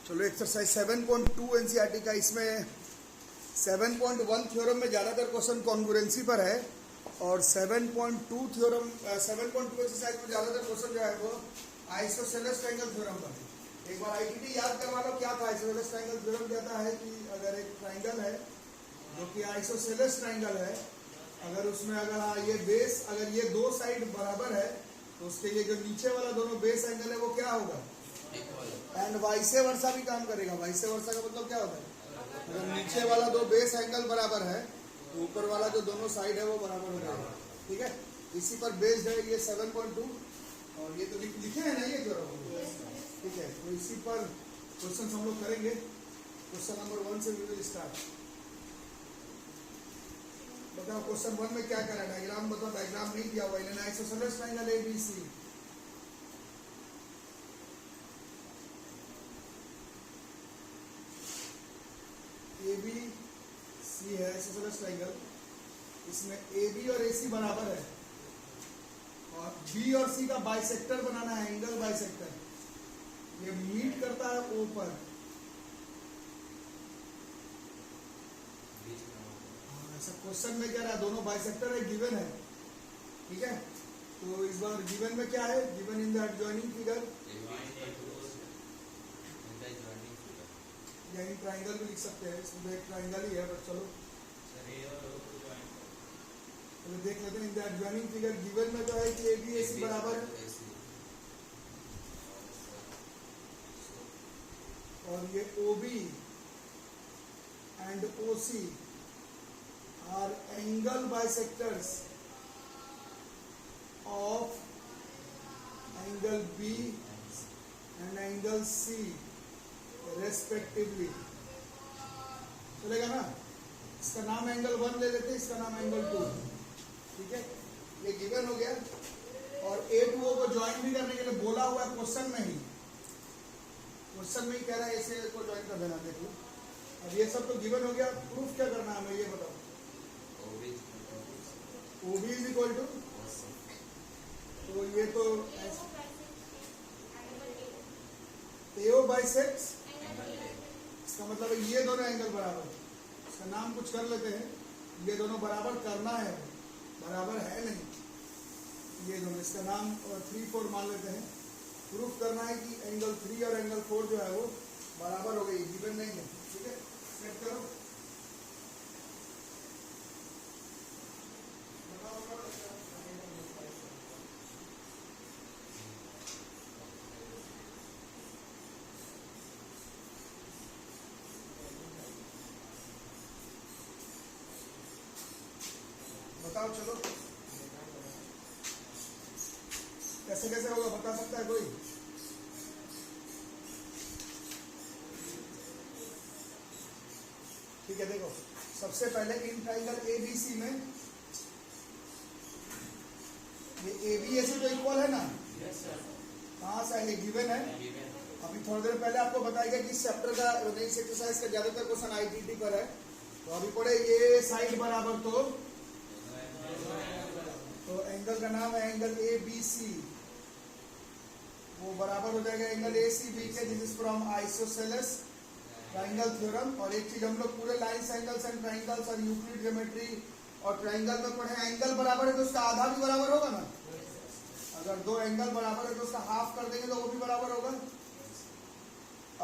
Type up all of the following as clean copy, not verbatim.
चलो exercise 7.2 NCERT का, इसमें 7.1 थ्योरम में ज़्यादातर क्वेश्चन कॉन्ग्रुएंसी पर है और 7.2 थ्योरम 7.2 एक्सरसाइज में ज़्यादातर क्वेश्चन जो है वो आइसोसेलेस ट्रायंगल थ्योरम पर है। एक बार आईटीटी याद करवा लो क्या था। आइसोसेलेस ट्रायंगल थ्योरम कहता है कि अगर एक ट्रायंगल है जो कि आइसोसेलेस ट्रायंगल है, अगर उसमें अगर ये बेस, अगर ये दो साइड बराबर है तो उसके ये जो नीचे वाला दोनों बेस एंगल है वो क्या होगा, एंड वाइसे वर्सा भी काम करेगा। वाइसे वर्सा का मतलब क्या होता है, अगर नीचे वाला दो बेस एंगल बराबर है तो ऊपर वाला जो दोनों साइड है वो बराबर हो जाएगा। ठीक है, इसी पर बेस्ड है ये 7.2 और ये तो लिखे हैं ना ये थ्योरम। ठीक है, तो इसी पर क्वेश्चन हम लोग करेंगे। क्वेश्चन नंबर 1 से वी विल स्टार्ट। बताओ क्वेश्चन 1 में क्या करा, डायग्राम बताओ। डायग्राम नहीं दिया हुआ इन्होंने। आइसोसेलेस ट्रायंगल एबीसी, एबीसी है आइसोसेलेस ट्रायंगल। इसमें AB और AC बराबर है और B और C का बाइसेक्टर बनाना है, एंगल बाइसेक्टर। ये मीट करता है O पर। ऐसा क्वेश्चन में क्या रहा, दोनों बाइसेक्टर है, गिवन है। ठीक है, तो इस बार गिवन में क्या है, given in the adjoining figure या इन ट्राइंगल भी लिख सकते हैं। इसमें एक ट्राइंगल ही है बट चलो देख लेते हैं। इन द एडजॉइनिंग फिगर गिवन में जो है कि AB AC बराबर है और ये OB and OC are angle bisectors of angle B and angle C respectively। चलेगा ना। इसका नाम एंगल 1 ले लेते हैं, इसका नाम एंगल 2। ठीक है, ये गिवन हो गया और A to O को ज्वाइन भी करने के लिए बोला हुआ है क्वेश्चन में ही। क्वेश्चन में ही कह रहा है ऐसे को ज्वाइन कर देना। देखो अब ये सब तो गिवन हो गया, प्रूफ क्या करना है हमें ये बताओ। OB इज इक्वल टू, तो ये तो AO बाइसेक्ट्स, इसका मतलब है ये दोनों एंगल बराबर। इसका नाम कुछ कर लेते हैं, ये दोनों बराबर करना है, बराबर है नहीं ये दोनों। इसका नाम 3 4 मान लेते हैं। प्रूफ करना है कि एंगल 3 और एंगल 4 जो है वो बराबर हो गई, गिवन नहीं है। ठीक है, सेट करो। बताओ चलो कैसे कैसे होगा, बता सकता है कोई। ठीक है, देखो सबसे पहले इन ट्रायंगल ABC में ये ABAC तो इक्वल है ना। कहाँ से ये गिवन है। अभी थोड़ी देर पहले आपको बताया गया कि इस चैप्टर का, इस एक्सरसाइज का ज्यादातर क्वेश्चन ITT पर है। तो अभी पढ़े ये साइड बराबर तो एंगल का नाम है एंगल ABC, वो बराबर हो जाएगा एंगल ACB के। This is from isosceles triangle theorem. और एक चीज हम लोग पूरे लाइन्स एंगल्स एंड ट्रायंगल्स और यूक्लिड ज्योमेट्री और ट्रायंगल में पढ़े, एंगल बराबर है तो उसका आधा भी बराबर होगा ना। अगर दो एंगल बराबर है तो उसका हाफ कर देंगे तो वो भी बराबर होगा।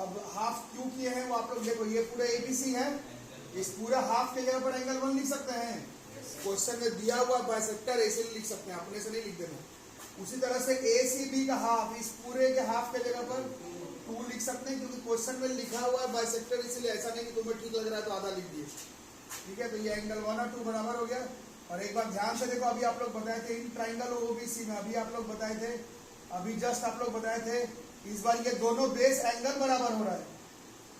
अब हाफ क्यों किए हैं वो आप लोग देखो, ये पूरा ABC है, इस पूरा हाफ के जगह पर एंगल 1 लिख सकते हैं। क्वेश्चन में दिया हुआ बाइसेक्टर ऐसे लिख सकते हैं, अपने से नहीं लिख देना। उसी तरह से ACB का हाफ, इस पूरे के हाफ के जगह पर 2 लिख सकते हैं क्योंकि क्वेश्चन में लिखा हुआ है बाइसेक्टर, इसलिए ऐसा नहीं कि तुम्हें ठीक लग रहा है तो आधा लिख दिए। ठीक है, तो ये एंगल 1 और 2 बराबर हो गया। और एक बार ध्यान से देखो, अभी आप लोग बताए थे इन ट्राइंगल OBC में, अभी आप लोग बताए थे, अभी जस्ट आप लोग बताए थे, इस बार ये दोनों बेस एंगल बराबर हो रहा है,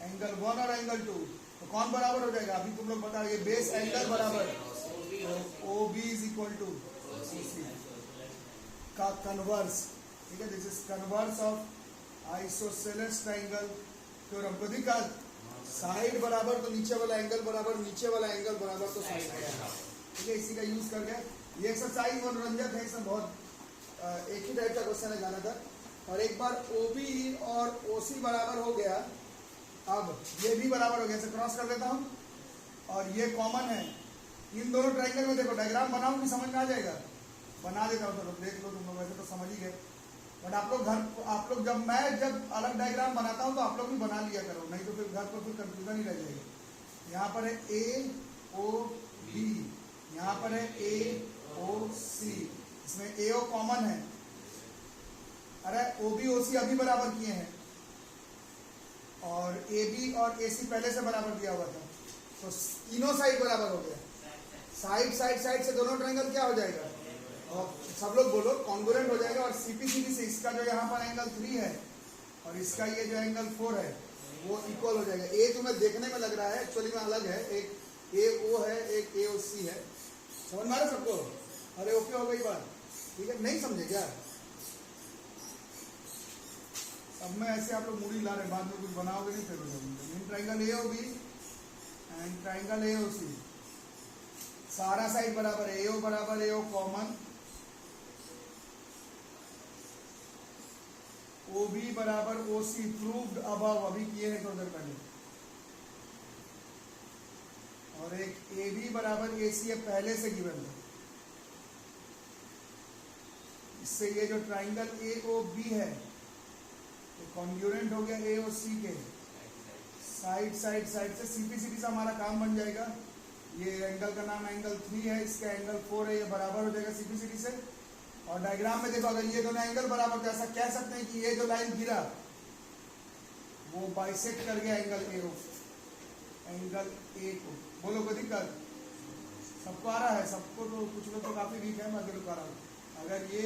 एंगल 1 और एंगल 2। तो कौन बराबर हो जाएगा, अभी तुम लोग बताओ। ये बेस एंगल बराबर, तो OB is equal to OC का कन्वर्स। ठीक है, this is converse of isosceles triangle theorem. को दिखा, साइड बराबर तो नीचे वाला एंगल बराबर, नीचे वाला एंगल बराबर तो साइड। ठीक है, इसी का यूज करके ये एक्सरसाइज मनोरंजक है, इसमें बहुत एक ही टाइप का क्वेश्चन है ज़्यादातर। और एक बार OB और OC बराबर हो गया अब ये भी बराबर हो गया, इसे क्रॉस कर देता हूँ और ये कॉमन है। इन दोनों ट्राइंगल में देखो डायग्राम बनाऊं कि समझ में आ जाएगा? बना देता हूँ, तो देख लो तुम लोग, वैसे तो समझ ही गए, बट आप लोग जब अलग डायग्राम बनाता हूँ तो आप लोग भी बना लिया करो, नहीं तो फिर घर पर फिर कंफ्यूजन ही रह जाएगा। यहाँ पर है ए ओ बी, यहाँ पर है ए ओ सी, इसमें ए ओ कॉमन है। अरे ओ बी ओ सी अभी बराबर किए हैं और ए बी और ए सी पहले से बराबर दिया हुआ था, तो तीनों साइड बराबर हो गया। साइड से दोनों ट्रायंगल क्या हो जाएगा? और सब लोग बोलो कॉन्ग्रुएंट हो जाएगा। और सीपी से इसका जो यहाँ पर एंगल 3 है और इसका ये जो एंगल 4 है वो इक्वल हो जाएगा। ए तुम्हें देखने में लग रहा है, एक्चुअली में अलग है, एक ए ओ है, एक ए ओ सी है। समझ में आ रहा है सबको? अरे ओके हो गई बात, ठीक है? नहीं समझे क्या? अब मैं ऐसे आप लोग मूडी ला रहे, बाद में कुछ बनाओगे नहीं, फिर in triangle A O B and triangle A O C, सारा साइड बराबर है, ए ओ बराबर, ए ओ कॉमन, ओ बी बराबर ओ सी, प्रूव्ड अबव, अभी किए हैं थोड़ी देर पहले। और एक ए बी बराबर ए सी है, पहले से गिवन है। इससे ये जो ट्राइंगल ए ओ बी है तो कॉन्ग्रुएंट हो गया ए ओ सी के, साइड से सीपी से हमारा काम बन जाएगा। ये एंगल का नाम एंगल 3 है, इसका एंगल 4 है, ये बराबर हो जाएगा सीपी से। और डायग्राम में देखो, अगर ये दोनों एंगल बराबर, तो ऐसा कह सकते हैं कि ये जो लाइन गिरा वो बाइसेक्ट कर गया एंगल ए को। बोलो कोई दिक्कत? सबको आ रहा है? सबको तो कुछ लोग तो काफी वीक है, बाकी लोग आ रहा है। अगर ये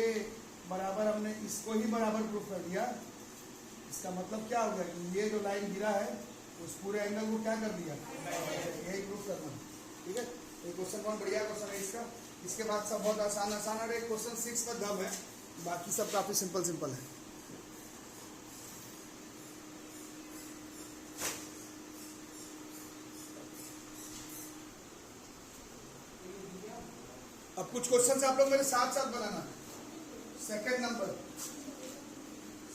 बराबर, हमने इसको ही बराबर प्रूफ कर दिया, इसका मतलब क्या हो गया कि ये जो लाइन गिरा है उस पूरे एंगल को क्या कर दिया, यही प्रूफ करना। ठीक है, ये क्वेश्चन बहुत बढ़िया क्वेश्चन है इसका। इसके बाद सब बहुत आसान है। क्वेश्चन 6 में दम है, बाकी सब काफी सिंपल है। अब कुछ क्वेश्चन आप लोग मेरे साथ बनाना। सेकंड नंबर,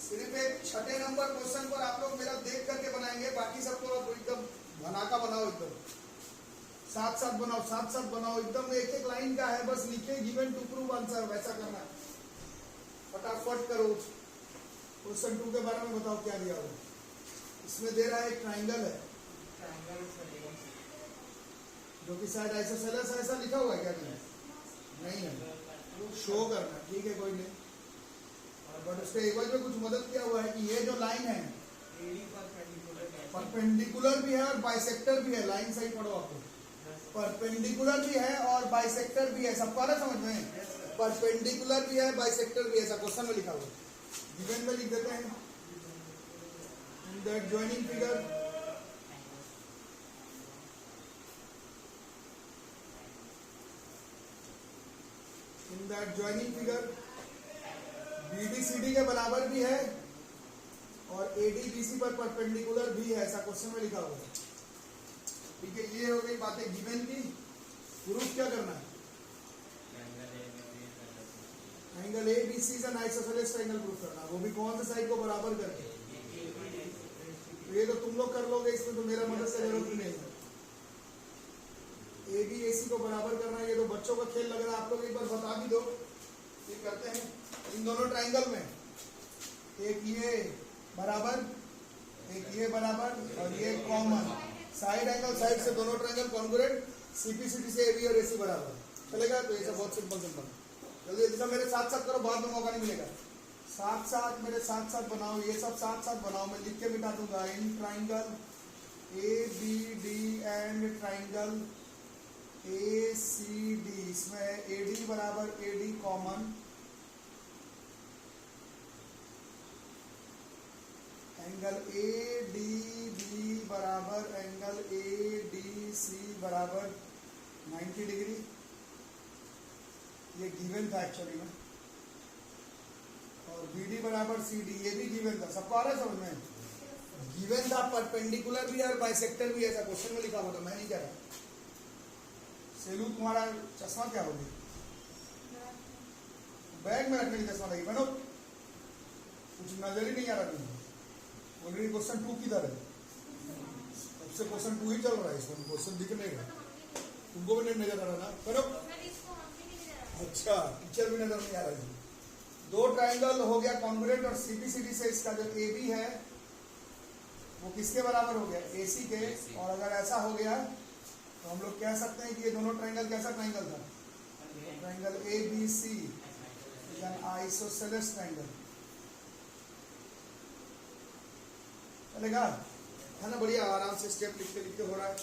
सिर्फ एक छठे नंबर क्वेश्चन पर आप लोग मेरा देख करके बनाएंगे, बाकी सबको एकदम भनाका बनाओ, एकदम साथ बनाओ, एकदम एक लाइन का है, बस लिखे गिवन टू प्रूव आंसर, वैसा करना। फटाफट करो। क्वेश्चन 2 के बारे में बताओ क्या दिया हुआ। इसमें दे रहा है एक ट्राइंगल है जो कि शायद आइसोसेलेस ऐसा लिखा हुआ है, क्या नहीं है, शो करना, ठीक है कोई नहीं। बट उसके एवज में कुछ मदद किया हुआ है कि ये जो लाइन है परपेंडिकुलर भी है और बाइसेक्टर भी है। लाइन सही पढ़ो आपको, परपेंडिकुलर भी है और बाइसेक्टर भी है। सबको आ रहा समझ में? परपेंडिकुलर भी है, बाइसेक्टर भी है, ऐसा क्वेश्चन में लिखा हुआ है। गिवन में लिख देते हैं, in that joining figure BD CD के बराबर भी है और AD BC पर परपेंडिकुलर भी है, ऐसा क्वेश्चन में लिखा हुआ है। ठीक है, ये हो गई बातें गिवन की। प्रूफ क्या करना है? एंगल ABC से आइसोसेलेस ट्रायंगल प्रूफ करना, वो भी कौन से साइड को बराबर करके। तो ये तो तुम लोग कर लोगे, इसमें तो मेरा मदद का जरूरत नहीं है। AB AC को बराबर करना, ये तो बच्चों का खेल लग रहा है, आप लोग एक बार बता भी दो। ये करते हैं इन दोनों ट्रायंगल में, एक ये बराबर, एक ये बराबर और ये कॉमन। साइड एंगल साइड से दोनों ट्रायंगल कॉन्ग्रुएंट, CP से AB और AC बराबर चलेगा। तो ये सब बहुत सिंपल। जल्दी जल्दी सब मेरे साथ करो, बाद में मौका नहीं मिलेगा। मेरे साथ बनाओ, ये सब साथ बनाओ, मैं लिख के मिटा दूंगा। In triangle ABD and triangle ACD, इसमें AD बराबर AD कॉमन, एंगल ADB बराबर एंगल ADC बराबर 90 डिग्री। ये गिवन था एक्चुअली में। और BD बराबर CD, ये भी गिवन था। सबको आ रहा है समझ में? गिवन था, परपेंडिकुलर भी है और बाइसेक्टर भी है, ऐसा क्वेश्चन में लिखा हुआ था, मैं नहीं कह रहा। सेलू, तुम्हारा चश्मा क्या हो गया? बैग में रखने की चश्मा लगी बनो, कुछ नजर ही नहीं आ रहा। ऑलरेडी क्वेश्चन 2 किधर है? सबसे क्वेश्चन 2 ही चल रहा है, इसमें क्वेश्चन दिख नहीं रहा, तुमको भी नहीं नजर आ रहा ना? करो। अच्छा, पिक्चर भी नजर नहीं आ रहा है। दो ट्राइंगल हो गया कॉन्ग्रुएंट और सीपीसीडी से इसका जो AB है वो किसके बराबर हो गया? AC के। और अगर ऐसा हो गया तो हम लोग कह सकते हैं कि ये दोनों ट्राइंगल कैसा ट्राइंगल था? Triangle ABC, isosceles triangle. चलेगा? है ना? बढ़िया, आराम से स्टेप लिखते लिखते हो रहा है।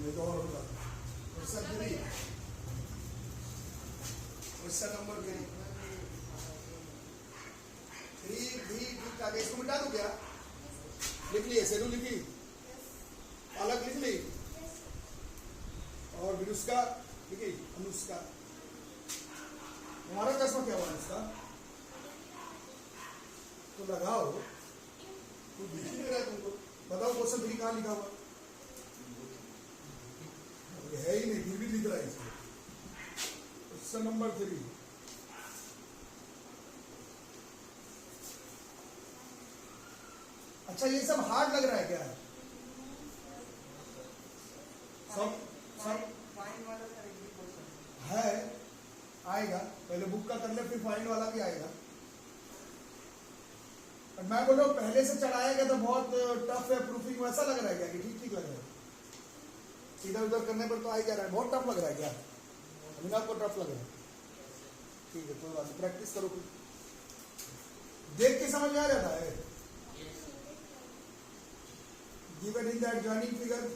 तो और होगा क्वेश्चन नंबर 3 का इसको मिटा दो क्या? लिख लिए? सेलू लिखी? अलग लिख ली? और विनुष्का लिखी? अनुष्का। हमारा चश्मा क्या हुआ इसका? तो लगाओ, तो दिख ही नहीं रहा तुमको। बताओ क्वेश्चन 3 कहाँ लिखा हुआ? है ही नहीं, फिर भी लिख रहा है इसको। Question number 3। अच्छा, ये सब हार्ड लग रहा है क्या? सब है, आएगा। पहले बुक का कर ले, फिर फाइन वाला भी आएगा। और मैं बोल रहा हूँ पहले से चढ़ाया गया तो बहुत टफ है प्रूफिंग, वैसा लग रहा है क्या कि ठीक ठीक लग रहा है? इधर उधर करने पर तो आ ही जा रहा है। बहुत टफ लग रहा है क्या? अभी आपको टफ लग रहा है? ठीक है, कोई बात नहीं, प्रैक्टिस करो। देख के समझ में आ जाता है। Given in the adjoining figure.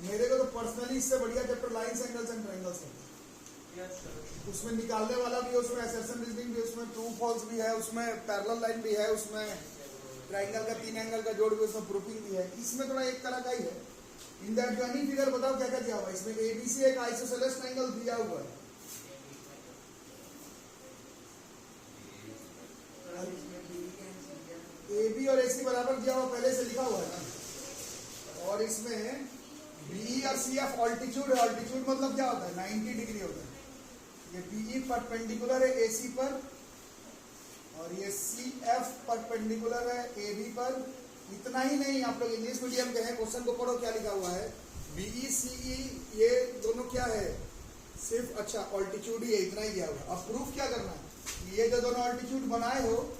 मेरे को तो पर्सनली इससे बढ़िया chapter lines, angles and triangles है। उसमें निकालने वाला भी है, उसमें असर्शन रीजनिंग भी है, उसमें ट्रू फॉल्स भी है, उसमें पैरेलल लाइन भी है, उसमें ट्रायंगल का 3 एंगल का जोड़ भी, उसमें प्रूफिंग भी है। इसमें थोड़ा एक तरह का ही है। इन द एडजॉइनिंग फिगर बताओ क्या क्या दिया हुआ है इसमें? ABC एक आइसोसेलेस ट्रायंगल दिया हुआ है। AB और AC बराबर दिया हुआ, पहले से लिखा हुआ है ना। और इसमें BE और CF ऑल्टीट्यूड है। ऑल्टीट्यूड मतलब क्या होता है? 90 डिग्री होता है। ये BE परपेंडिकुलर है AC पर, और ये CF परपेंडिकुलर है AB पर। इतना ही नहीं, आप लोग इंग्लिश मीडियम के हैं, क्वेश्चन को पढ़ो क्या लिखा हुआ है। BE CE ये दोनों क्या है? सिर्फ अच्छा ऑल्टीट्यूड ही है, इतना ही दिया हुआ। अब प्रूफ क्या करना है? ये जो दोनों ऑल्टीट्यूड बनाए हो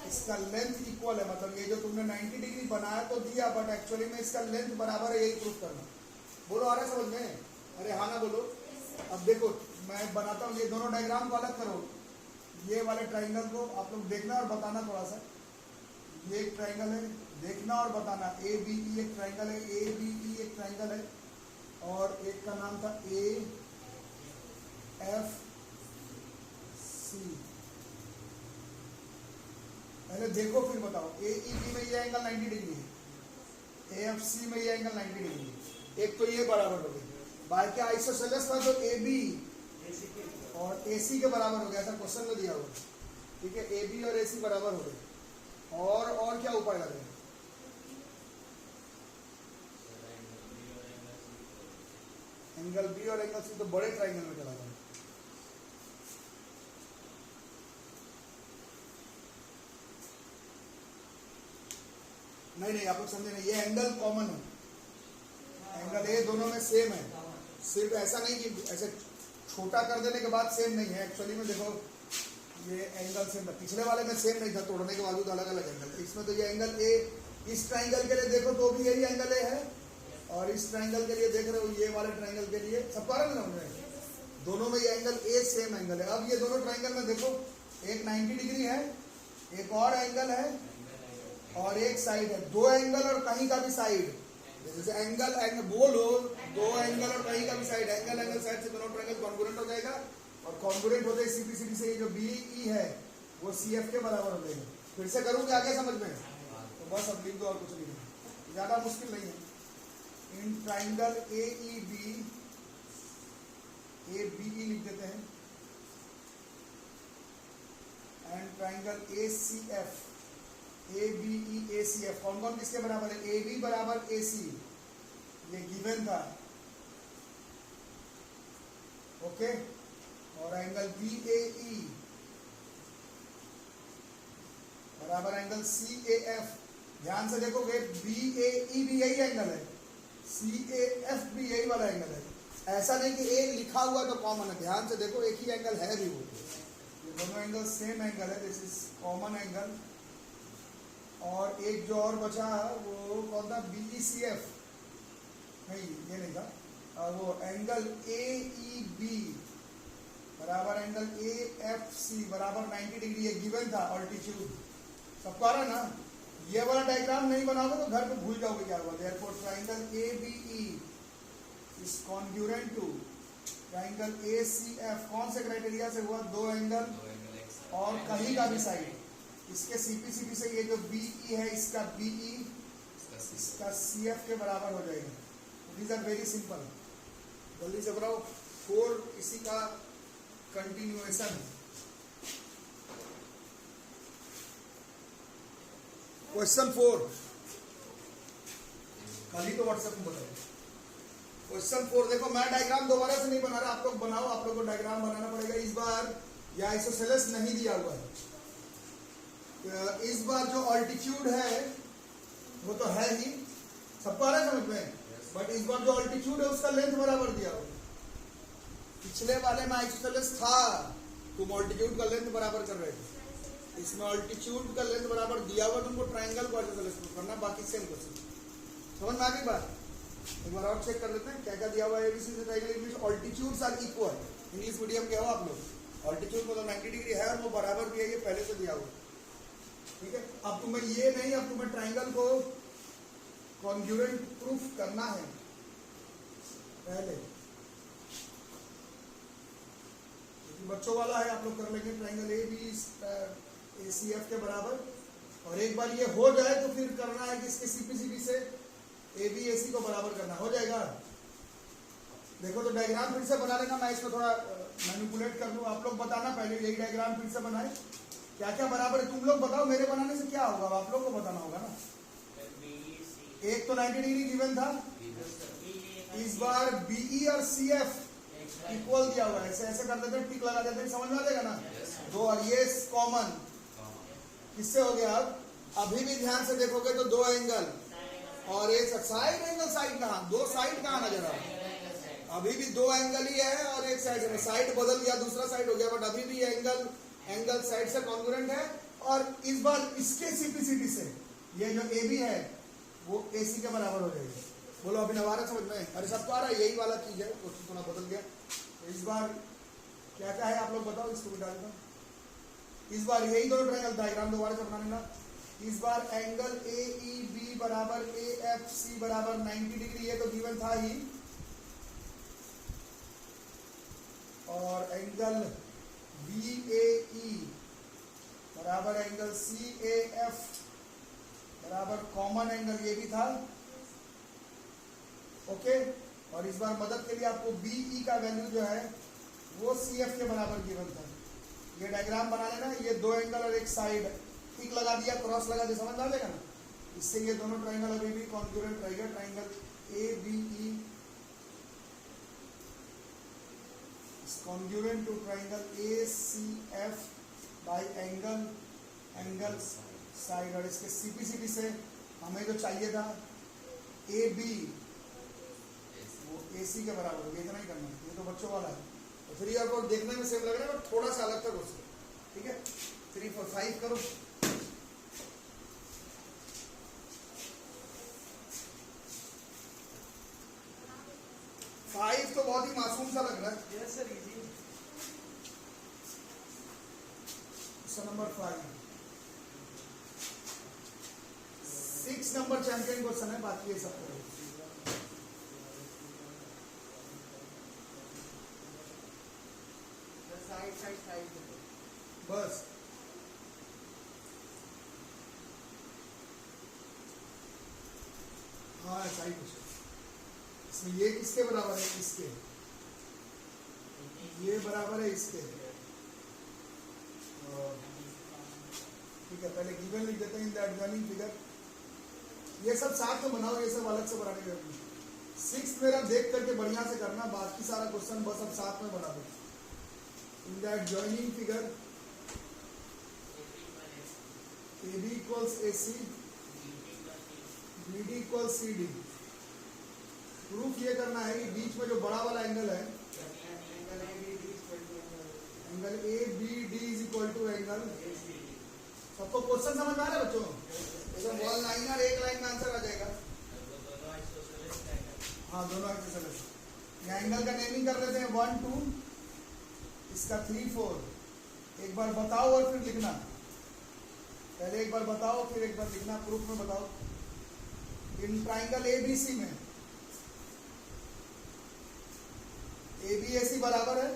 इसका लेंथ इक्वल है, मतलब ये जो तुमने 90 डिग्री बनाया तो दिया, बट एक्चुअली में इसका लेंथ बराबर है, यही प्रूफ करना। बोलो, आ रहा है समझ में? अरे हाँ ना बोलो। अब देखो मैं बनाता हूँ, ये दोनों डायग्राम को अलग करो। ये वाले ट्राइंगल को आप लोग देखना और बताना थोड़ा सा। ये एक ट्राइंगल है, देखना और बताना। ABE एक ट्राइंगल है, ABE एक ट्राइंगल है, और एक का नाम था AFC। पहले देखो फिर बताओ। AEB में ये एंगल 90 डिग्री है, AFC में ये एंगल 90 डिग्री है। एक तो ये बराबर हो गई। बाकी आइसोसेलेस था तो AB और AC के बराबर हो गया, ऐसा क्वेश्चन में दिया हुआ। ठीक है, AB और AC बराबर हो गए। और क्या उपाय लगे? एंगल B और एंगल C तो बड़े ट्राइंगल में चला गया। नहीं, आप लोग समझे नहीं, ये एंगल कॉमन है। एंगल A दोनों में सेम है। सिर्फ ऐसा नहीं कि ऐसे छोटा कर देने के बाद सेम नहीं है। एक्चुअली में देखो, ये एंगल सेम था, पिछले वाले में सेम नहीं था, तोड़ने के बावजूद अलग अलग एंगल था। इसमें तो ये एंगल A, इस ट्राइंगल के लिए देखो तो भी यही एंगल A है, और इस ट्राइंगल के लिए देख रहे हो ये वाले ट्राइंगल के लिए, सब पा रहे हैं ना, दोनों में ये एंगल A सेम एंगल है। अब ये दोनों ट्राइंगल में देखो, एक 90 डिग्री है, एक और एंगल है, और एक साइड है। दो एंगल और कहीं का भी साइड, जैसे एंगल बोलो, दो एंगल और कहीं का भी साइड, एंगल साइड से दोनों ट्रायंगल कॉन्ग्रुएंट हो जाएगा। और कॉन्ग्रुएंट होते ही CPCD से ये जो BE है वो CF के बराबर हो जाएगा। फिर से करूँ क्या, आगे समझ में? तो बस अब लिख दो, और कुछ नहीं है, ज्यादा मुश्किल नहीं है। इन ट्राइंगल ABE लिख देते हैं, and triangle ACF, ABE ACF कौन कौन किसके बराबर है? AB बराबर AC, ये गिवन था। ओके, और एंगल BAE बराबर एंगल सी ए एफ। ध्यान से देखोगे बी ए ई भी यही एंगल है, सी ए एफ भी यही वाला एंगल है। ऐसा नहीं कि ए लिखा हुआ तो कॉमन है, ध्यान से देखो एक ही एंगल है भी वो, ये दोनों एंगल सेम एंगल है, दिस इज कॉमन एंगल। और एक जो और बचा वो कौन था, बी ई सी एफ, नहीं ये नहीं था, वो एंगल ए ई बी बराबर एंगल ए एफ सी बराबर 90 डिग्री, ये गिवन था ऑल्टीट्यूड, सबको आ रहा है ना। ये वाला डायग्राम नहीं बनाओगे तो घर पे भूल जाओगे क्या हुआ। Therefore triangle A B E is congruent to triangle A C F. कौन से क्राइटेरिया से हुआ, दो एंगल और कहीं का भी साइड, इसके सीपी से ये जो बी ई है इसका बी ई इसका सी एफ के बराबर हो जाएगा। दीज आर वेरी सिंपल, जल्दी से बनाओ। 4 इसी का कंटिन्यूएशन। क्वेश्चन 4 कल ही तो व्हाट्सएप में बताओ। क्वेश्चन 4 देखो, मैं डायग्राम दोबारा से नहीं बना रहा, आप लोग बनाओ, आप लोग को डायग्राम बनाना पड़ेगा। इस बार या आइसोसेलेस नहीं दिया हुआ है, इस बार जो ऑल्टीट्यूड है वो तो है ही, सबको आ रहा है समझ में, बट इस बार जो ऑल्टीट्यूड है उसका लेंथ बराबर दिया हुआ। पिछले वाले में आइसोसेलेस था, तुम ऑल्टीट्यूड का लेंथ बराबर कर रहे थे, इसमें ऑल्टीट्यूड का लेंथ बराबर दिया हुआ, तुमको ट्रायंगल को आइसोसेलेस करना, बाकी सेम क्वेश्चन। समझ में आ गई बात। एक बार और चेक कर लेते हैं क्या क्या दिया हुआ है। ABC triangle English altitudes are equal, English medium के हो आप लोग, ऑल्टीट्यूड मतलब 90 डिग्री है और वो बराबर भी है, ये पहले से दिया हुआ, ठीक है। अब तुम्हें ये नहीं, अब तुम्हें ट्रायंगल को कॉन्ग्रुएंट प्रूफ करना है पहले, बच्चों वाला है, आप लोग कर लेंगे। Triangle A B A C F के बराबर, और एक बार ये हो जाए तो फिर करना है कि इसके सीपी से ए बी ए सी को बराबर करना, हो जाएगा। देखो तो डायग्राम फिर से बना लेना, मैं इसको थोड़ा मैनिपुलेट कर लूँ, आप लोग बताना पहले, यही डायग्राम फिर से बनाए, क्या क्या बराबर है तुम लोग बताओ, मेरे बनाने से क्या होगा आप लोग को बताना होगा ना। एक तो 90 डिग्री गिवन था, इस बार बीई और सी एफ इक्वल दिया हुआ है, ऐसे ऐसे कर देते हैं, टिक लगा देते हैं, समझ में आ जाएगा ना। दो और ये कॉमन, किससे हो गया। अब अभी भी ध्यान से देखोगे तो दो एंगल और एक साइड एंगल, साइड कहाँ, दो साइड कहाँ नजर आ रहा है, अभी भी दो एंगल ही है और एक साइड में, साइड बदल गया, दूसरा साइड हो गया, बट अभी भी एंगल साइड से कॉन्ग्रुएंट है। और इस बार इसके सीपीसीटी से ये जो ए बी है वो ए सी के बराबर हो जाएगी। बोलो अभी नवारा समझ में, अरे सबको आ रहा है, यही वाला चीज है, क्वेश्चन थोड़ा बदल गया। तो इस बार क्या क्या है आप लोग बताओ, इसको भी डाल दो। इस बार यही दो ट्रायंगल, डायग्राम दोबारा से बना लेना। इस बार एंगल ए ई बी बराबर ए एफ सी बराबर 90 डिग्री, ये तो गिवन था ही, और एंगल बी ए ई बराबर एंगल सी ए एफ बराबर कॉमन एंगल, ये भी था, ओके। और इस बार मदद के लिए आपको बी ई का वैल्यू जो है वो सी एफ के बराबर गिवन था। ये डायग्राम बना लेना, ये दो एंगल और एक साइड, टिक लगा दिया, क्रॉस लगा दिया, समझ आ जाएगा ना। इससे ये दोनों ट्रायंगल अभी भी कॉन्ग्रुएंट रहेगा। Triangle A B E congruent to triangle A C F by angle side, और इसके सीपीसीटी से हमें जो चाहिए था ए बी वो ए सी के बराबर हो गया, इतना ही करना है। ये तो बच्चों वाला है, तो 3 और 4 देखने में सेम लग रहा है बट थोड़ा सा अलग था क्वेश्चन, ठीक है। 3 4 5 करो। फाइव तो बहुत ही मासूम सा लग रहा है। Yes sir, easy. Question number 5, 6 number champion question है, बाकी ये सब करो। साइड बस। हाँ साइड क्वेश्चन, इसमें ये किसके बराबर है, इसके, ये बराबर है इसके, ठीक है। पहले गिवन लिख देते हैं इन द एडजॉइनिंग फिगर, ये सब साथ में बनाओ, ये सब अलग से बनाने की जरूरत नहीं। 6 मेरा देख करके बढ़िया से करना, बाकी सारा क्वेश्चन बस अब साथ में बना दो। In the adjoining figure A B equals A C, B D equals C D. Proof ये करना है कि बीच में जो बड़ा वाला एंगल है, angle A B D is equal to angle. सबको क्वेश्चन समझ में आ रहा है बच्चों? एकदम वन लाइनर, एक लाइन में आंसर आ जाएगा। हाँ, दोनों आइसोसेलेस। यहाँ एंगल का नेमिंग कर लेते हैं 1 2, इसका 3 4। एक बार बताओ और फिर लिखना। पहले एक बार बताओ फिर एक बार लिखना, प्रूफ में बताओ। इन ट्राइंगल एबीसी में एबीएसी बराबर है,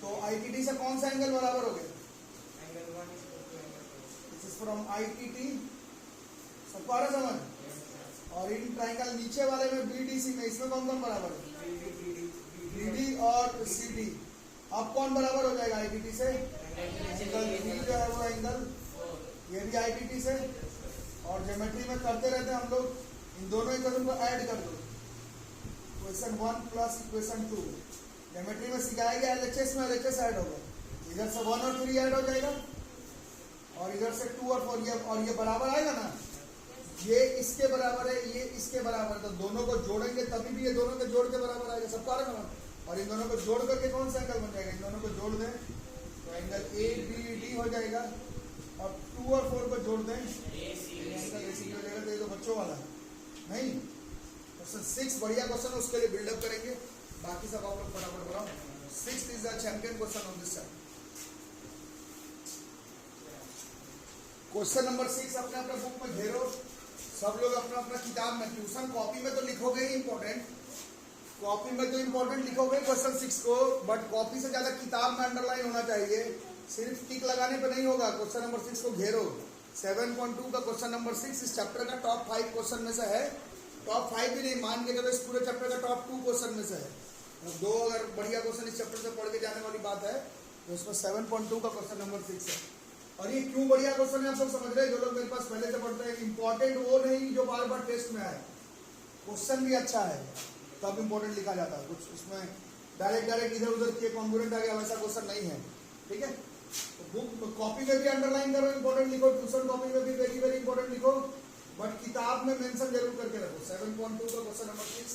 तो आईटीटी से कौन सा एंगल बराबर हो गया? This is from ITT. सबको आ रहा समझ? और इन ट्राइंगल नीचे वाले में बीडीसी में, इसमें कौन कौन बराबर है? बीडी और सीडी। अब कौन बराबर हो जाएगा आईटीटी से? एंगल बी जो है वो एंगल, ये भी आईटीटी से। और ज्योमेट्री में करते रहते हैं हम लोग, इन दोनों इक्वेशन को ऐड कर दो। Equation 1 plus equation 2। ज्योमेट्री में सिखाया गया एलएचएस में एलएचएस ऐड होगा। इधर से 1 और 3 ऐड हो जाएगा, और इधर से 2 और 4। और ये बराबर आएगा ना, ये इसके बराबर है, ये इसके बराबर है, तो दोनों को जोड़ेंगे तभी भी ये दोनों के जोड़ के बराबर आएगा। सबका आ रहा है? और इन दोनों को जोड़ करके कौन सा एंगल बन जाएगा? इन दोनों को जोड़ दें तो एंगल ए बी डी हो जाएगा, और 2 और 4 को जोड़ दें एंगल ए सी डी हो जाएगा। तो ये तो बच्चों वाला है नहीं। क्वेश्चन 6 बढ़िया क्वेश्चन है, उसके लिए बिल्डअप करेंगे, बाकी सब आप लोग फटाफट बनाओ। 6th is the champion question of this set. Question number 6 अपने अपने बुक में घेरो। सब लोग अपना अपना किताब में, ट्यूशन कॉपी में तो लिखोगे ही इंपॉर्टेंट, कॉपी में तो इंपॉर्टेंट लिखोगे क्वेश्चन 6 को, बट कॉपी से ज्यादा किताब में अंडरलाइन होना चाहिए। सिर्फ टिक लगाने पे नहीं होगा। क्वेश्चन नंबर 6 को घेरो। 7.2 का क्वेश्चन नंबर 6 इस चैप्टर का टॉप 5 क्वेश्चन में से है। टॉप 5 भी नहीं, मान के चलो इस पूरे चैप्टर का टॉप 2 क्वेश्चन में से है। दो अगर बढ़िया क्वेश्चन इस चैप्टर से पढ़ के जाने वाली बात है तो इसमें 7.2 का क्वेश्चन नंबर 6 है। और ये क्यों बढ़िया क्वेश्चन है आप सब समझ रहे हैं? जो लोग मेरे पास पहले से पढ़ते हैं, इंपॉर्टेंट वो नहीं जो बार बार टेस्ट में आए, क्वेश्चन भी अच्छा है तब इंपॉर्टेंट लिखा जाता है। कुछ उसमें डायरेक्ट इधर उधर के कॉन्ग्रुएंट आ गया वैसा क्वेश्चन नहीं है, ठीक है। तो बुक कॉपी में भी अंडरलाइन करो, इंपॉर्टेंट लिखो, ट्यूशन कॉपी में भी वेरी वेरी इंपॉर्टेंट लिखो, बट किताब में मेंशन जरूर करके रखो। 7.2 का क्वेश्चन नंबर 6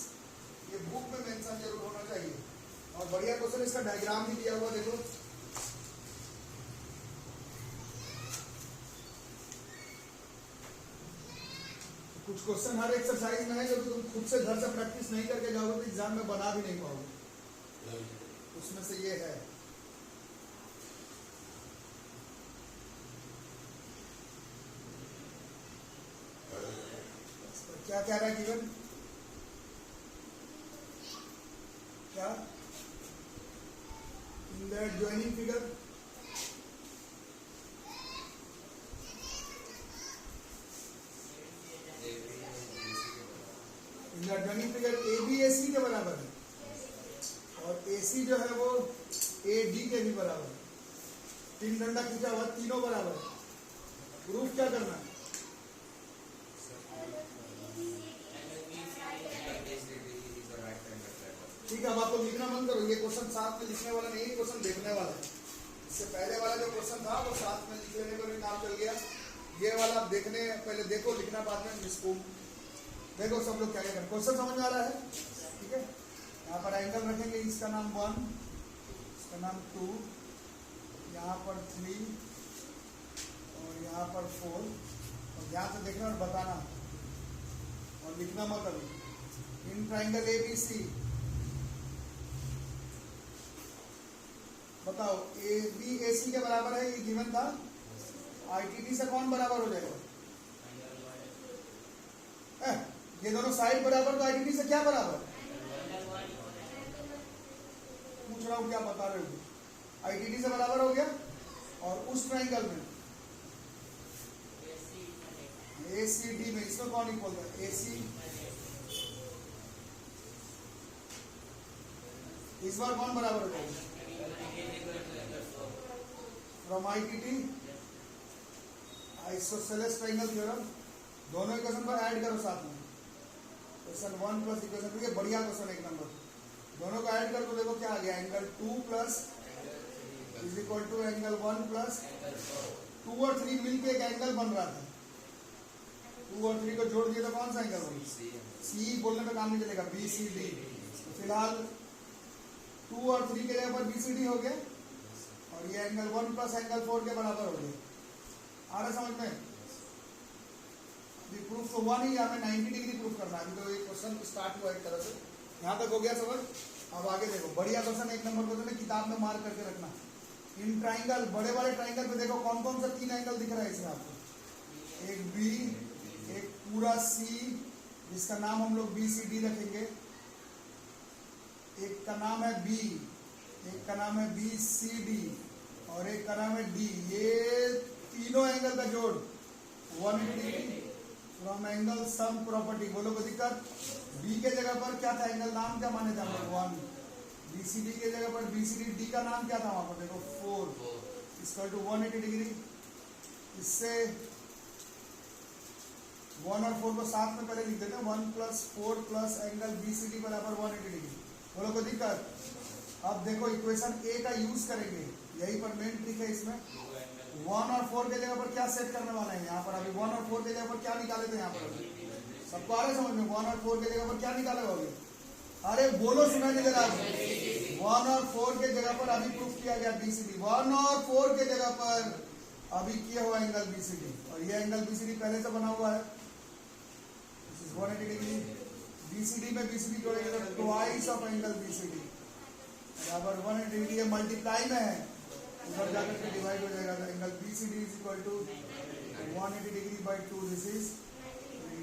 ये बुक में मेंशन जरूर होना चाहिए। और बढ़िया क्वेश्चन, इसका डायग्राम भी दिया हुआ देखो। कुछ क्वेश्चन हर एक्सरसाइज में है जो तुम खुद से घर से प्रैक्टिस नहीं करके जाओगे तो एग्जाम में बना भी नहीं पाओगे। उसमें से ये है। क्या क्या रहा है गिवन? क्या in that joining figure joining figure A B A C के बराबर है, और ए सी जो है वो ए डी के भी बराबर है। 3 डंडा खींचा हुआ, तीनों बराबर है। प्रूफ क्या करना है? ठीक है, अब आप लोग लिखना बंद करो। ये क्वेश्चन साथ में लिखने वाला नहीं है, क्वेश्चन देखने वाला है। इससे पहले वाला जो क्वेश्चन था वो साथ में लिख लेने पर भी काम चल गया। ये वाला आप देखने पहले देखो, लिखना बाद में। इसको देखो सब लोग क्या क्या करें। क्वेश्चन समझ में आ रहा है? ठीक है। यहाँ पर एंगल रखेंगे, इसका नाम 1, इसका नाम 2, यहाँ पर 3 और यहाँ पर 4। और ध्यान से देखना और बताना और लिखना मत अभी। इन ट्राइंगल ए बी सी बताओ, ए बी ए सी के बराबर है, ये गिवन था। आईटीटी से कौन बराबर हो जाएगा? ये दोनों साइड बराबर, तो आईटीटी से क्या बराबर? पूछ रहा हूं क्या बता रहे हो? आईटीटी से बराबर हो गया। और उस ट्राइंगल में एसीडी में इसमें कौन इक्वल है? एसी। इस बार कौन बराबर हो जाएगा? From ITT isosceles triangle theorem. दोनों इक्वेशन को ऐड करो साथ में। क्वेश्चन 1 प्लस इक्वेशन 2, ये बढ़िया क्वेश्चन एक नंबर। दोनों को ऐड कर दो, देखो क्या आ गया। Angle 2 plus is equal to angle 1 plus 2 और 3 मिलके एक एंगल बन रहा था, 2 और 3 को जोड़ दिया तो कौन सा एंगल बना? सी बोलने में काम नहीं चलेगा, बी सी डी। फिलहाल 2 और 3 के जगह पर बी सी डी हो गया और ये एंगल 1 प्लस एंगल 4 के बराबर हो गया। आ रहा समझ में? प्रूफ तो हुआ नहीं, हमें 90 डिग्री प्रूफ करना है। तो ये क्वेश्चन स्टार्ट हुआ एक तरह से, यहाँ तक हो गया समझ। अब आगे देखो, बढ़िया क्वेश्चन, 1 नंबर क्वेश्चन है, किताब में मार्क करके रखना। इन ट्राइंगल, बड़े वाले ट्राइंगल पे देखो कौन कौन सा 3 एंगल दिख रहा है इसमें आपको। एक बी, एक पूरा सी जिसका नाम हम लोग बी सी डी रखेंगे, एक का नाम है बी, एक का नाम है बी सी डी और एक का नाम है डी। ये तीनों एंगल का जोड़ 180 degree from angle sum property. बोलो कोई दिक्कत? बी के जगह पर क्या था एंगल, नाम क्या माने थे हम लोग? 1। बीसीडी के जगह पर बीसीडी, डी का नाम क्या था वहां पर? देखो 4 इक्वल टू 180 डिग्री। इससे 1 और 4 को साथ में पहले लिख देते हैं, 1 + 4 + एंगल बीसीडी बराबर 180 डिग्री। बोलो कोई दिक्कत? अब देखो इक्वेशन ए का यूज करेंगे, यही पर मेन ट्रिक है इसमें। 1 और 4 के जगह पर क्या सेट करने वाले हैं यहाँ पर? अभी 1 और 4 के जगह पर क्या निकाले थे यहाँ पर? सबको आ रहा है समझ में? 1 और 4 के जगह पर क्या निकाले होगे? अरे बोलो, सुना नहीं दे रहा। 1 और 4 के जगह पर अभी प्रूफ किया गया बीसीडी। 1 और 4 के जगह पर अभी किया हुआ एंगल बीसीडी, और ये एंगल बीसीडी पहले से बना हुआ है, 180 डिग्री। बीसीडी में बीसीडी जोड़ेंगे तो ट्वाइस ऑफ एंगल बीसीडी बराबर 180 डिग्री। मल्टीप्लाई में है, उधर जाकर के डिवाइड हो जाएगा। तो angle BCD is equal to 180 degree by 2। This is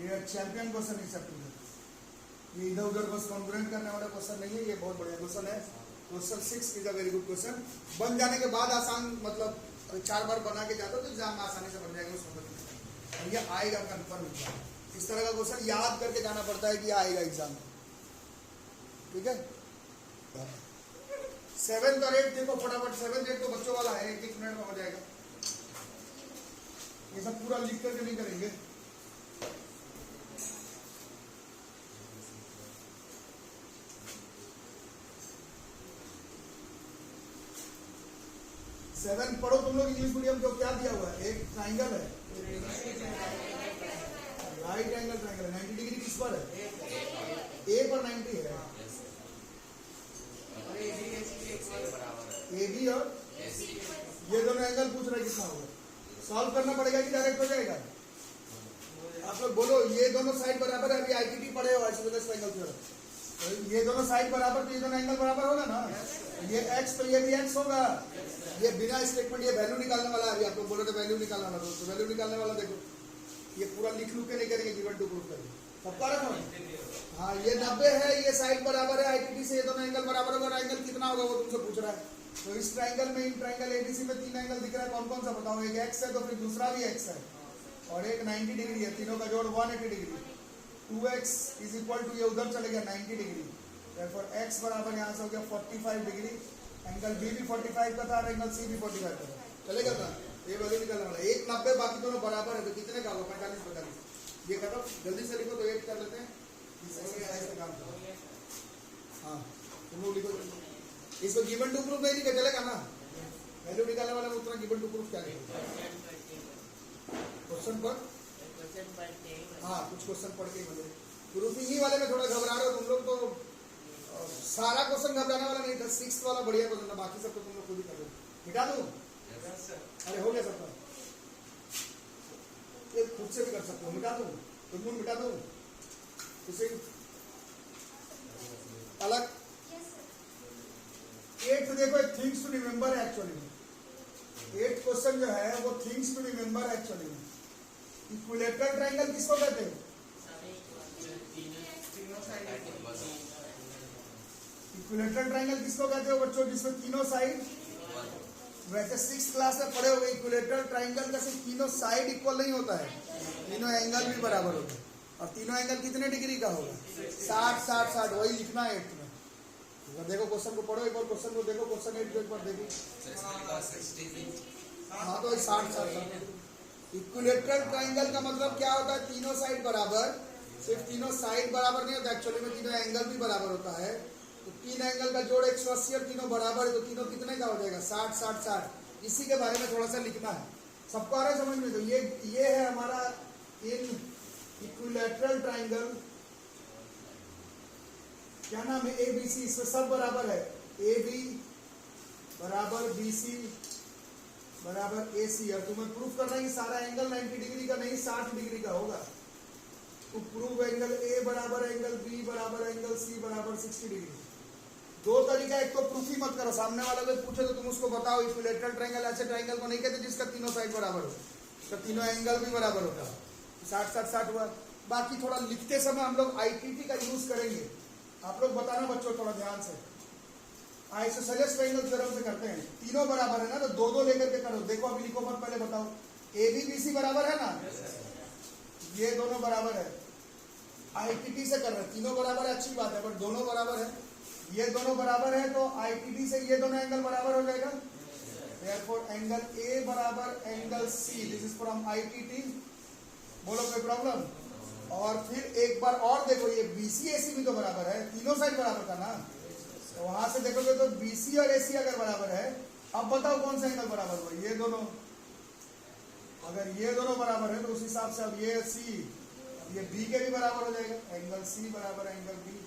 ये चैंपियन क्वेश्चन इस चैप्टर में। ये इधर उधर बस कॉन्ग्रुएंट करने वाला क्वेश्चन नहीं है, ये बहुत बढ़िया क्वेश्चन है। Question 6 is a very good question. बन जाने के बाद आसान, मतलब 4 बार बना के जाता तो एग्जाम में आसानी से बन जाएगा, उसमें और ये आएगा कन्फर्म एग्जाम। इस तरह का क्वेश्चन याद करके जाना पड़ता है कि आएगा एग्जाम में, ठीक है। 7th और 8th देखो फटाफट। 7th 8th तो बच्चों वाला है, 1 मिनट में हो जाएगा। ये सब पूरा लिख करके नहीं करेंगे। सेवन पढ़ो तुम लोग इंग्लिश मीडियम को। क्या दिया हुआ है? एक ट्राइंगल है, राइट एंगल ट्राइंगल है। 90 डिग्री किस पर है? ए पर 90 है। ए बी और ये दोनों एंगल पूछ रहे कितना होगा? सॉल्व करना पड़ेगा कि डायरेक्ट हो जाएगा? आप लोग बोलो। ये दोनों साइड बराबर है, अभी आईटीटी पढ़े हो, आइसोसेलेस ट्रायंगल थ्योरम। ये दोनों साइड बराबर, तो ये दोनों एंगल बराबर होगा ना। ये x तो ये भी x होगा। ये बिना स्टेटमेंट, ये वैल्यू निकालने वाला है। अभी आप लोग बोलो तो वैल्यू निकालने वाला, तो वैल्यू निकालने वाला देखो, ये पूरा लिख लुक के नहीं करेंगे, गिवन टू प्रूफ करेंगे। सबका रखो। हाँ, ये 90 है, ये साइड बराबर है आईटीटी से, ये दोनों एंगल बराबर होगा। एंगल कितना होगा वो तुमसे पूछ रहा है। तो इस ट्रायंगल में, इन ट्रायंगल एबीसी में 3 एंगल दिख रहा है, कौन कौन सा बताओ? एक x है तो फिर दूसरा भी x है और एक 90 डिग्री है, तीनों का जोड़ 180 degree. 2x is equal to, ये उधर चले गया 90 डिग्री, therefore x बराबर यहाँ से हो गया 45 डिग्री। एंगल बी भी 45 का था और एंगल सी भी 45 का था। चलेगा था? ये वैल्यू निकालने वाला 190, बाकी दोनों बराबर है, तो कितने का होगा? 45 45। ये खत्म, जल्दी से लिखो तो 8 कर लेते हैं। इस एक्सरसाइज का काम करो। हाँ तुम लोग लिखो। इसको गिवन टू प्रूफ नहीं लिखे, चलेगा ना? वैल्यू निकालने वाला में उतना गिवन टू प्रूफ क्या लिखो? क्वेश्चन पर, हाँ कुछ क्वेश्चन पढ़ के मतलब प्रूफिंग ही वाले में थोड़ा घबरा रहे हो तुम लोग। तो सारा क्वेश्चन घबराने वाला नहीं था, 6th वाला बढ़िया क्वेश्चन था, बाकी सब तो तुम लोग खुद ही कर लो। मिटा दूं? अरे हो गया सबका, ये खुद से भी कर सकते हो। मिटा दूं? तुम मिटा दूं? इसे अलग 8th देखो, एक थिंग्स टू रिमेंबर है एक्चुअली में। 8th क्वेश्चन जो है वो थिंग्स टू रिमेंबर है एक्चुअली में। इक्विलेटरल ट्रायंगल किसको कहते हैं? इक्विलेटरल ट्रायंगल किसको कहते हो बच्चों? जिसमें तीनों साइड, वैसे 6th क्लास में पढ़े होंगे, इक्विलेटरल ट्रायंगल का सिर्फ तीनों साइड इक्वल नहीं होता है, तीनों एंगल भी बराबर होते हैं। और तीनों एंगल कितने डिग्री का होगा? 60 60 60। वही लिखना है 8th में। देखो क्वेश्चन को पढ़ो एक बार, क्वेश्चन को देखो, क्वेश्चन 8 को एक बार देखो। हाँ तो 60 60। इक्विलेटरल ट्रायंगल का मतलब क्या होता है? तीनों साइड बराबर। सिर्फ तीनों साइड बराबर नहीं होता, एक्चुअली में तीनों एंगल भी बराबर होता है। तो 3 एंगल का जोड़ 180 और तीनों बराबर है, तो तीनों कितने का हो जाएगा? 60 60 60। इसी के बारे में थोड़ा सा लिखना है। सबको आ रहा है समझ में? तो ये है हमारा इन इक्विलैटरल ट्राइंगल, क्या नाम है, ABC, इसमें सब बराबर है, AB बराबर BC बराबर AC। और तुम्हें प्रूफ करना है कि सारा एंगल 90 डिग्री का नहीं 60 डिग्री का होगा। तो प्रूव एंगल A बराबर एंगल B बराबर एंगल C बराबर 60 डिग्री। दो तरीका, एक तो प्रूफ ही मत करो, सामने वाला कोई पूछे तो तुम उसको बताओ इक्विलैटरल ट्रायंगल ऐसे ट्रायंगल को नहीं कहते जिसका तीनों साइड बराबर हो, तो तीनों एंगल भी बराबर होता है, 60-60 हुआ। बाकी थोड़ा लिखते समय हम लोग ITT का यूज करेंगे, आप लोग बताना बच्चों थोड़ा ध्यान से। आइसोसेलेस ट्रायंगल थ्योरम से करते हैं, तीनों बराबर है ना, तो दो दो लेकर के करो। देखो अभी लिखो मत, पहले बताओ। AB BC बराबर है ना, ये दोनों बराबर है। ITT से कर रहे हैं, तीनों बराबर है, अच्छी बात है, बट दोनों बराबर है, ये दोनों बराबर है, तो ITT से ये दोनों एंगल बराबर हो जाएगा। Therefore एंगल A बराबर angle C, this is from ITT। बोलो कोई प्रॉब्लम? और फिर एक बार और देखो, ये BC AC भी तो बराबर है, तीनों साइड बराबर का ना, तो वहां से देखोगे तो BC और AC अगर बराबर है, अब बताओ कौन सा एंगल बराबर हुआ, ये दोनों। अगर ये दोनों बराबर है तो उस हिसाब से अब ये C, ये B के भी बराबर हो जाएगा, एंगल C बराबर एंगल B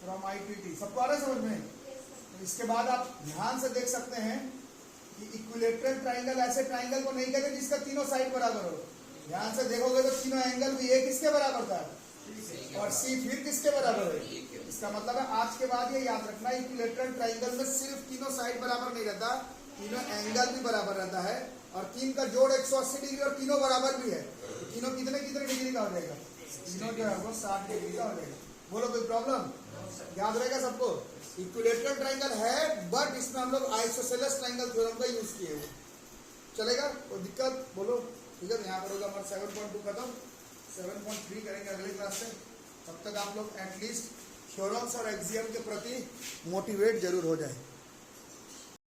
फ्रॉम ITT। सबको आ रहा है समझ में? तो इसके बाद आप ध्यान से देख सकते हैं कि इक्विलैटरल ट्रायंगल ऐसे ट्रायंगल को नहीं कहते जिसका तीनों साइड बराबर हो। ध्यान से देखोगे तो तीनों एंगल भी A किसके बराबर था और C फिर किसके बराबर है। इसका मतलब है आज के बाद ये याद रखना, इक्विलैटरल ट्रायंगल में सिर्फ तीनों साइड बराबर नहीं रहता, तीनों एंगल भी बराबर रहता है, और तीन का जोड़ 180 डिग्री और तीनों बराबर भी है। तो तीनों कितने कितने डिग्री का हो जाएगा? तीनों जो है वो 60 डिग्री का हो जाएगा। बोलो कोई प्रॉब्लम? याद रहेगा सबको? इक्विलैटरल ट्रायंगल है, बट इसमें हम लोग आइसोसेलेस ट्रायंगल थ्योरम का यूज किए हुए। चलेगा? कोई दिक्कत? बोलो। ठीक है, यहाँ पर होगा हमारा 7.2 खत्म, 7.3 करेंगे अगले क्लास से। तब तक आप लोग एटलीस्ट थ्योरम्स और एक्सियम के प्रति मोटिवेट जरूर हो जाए।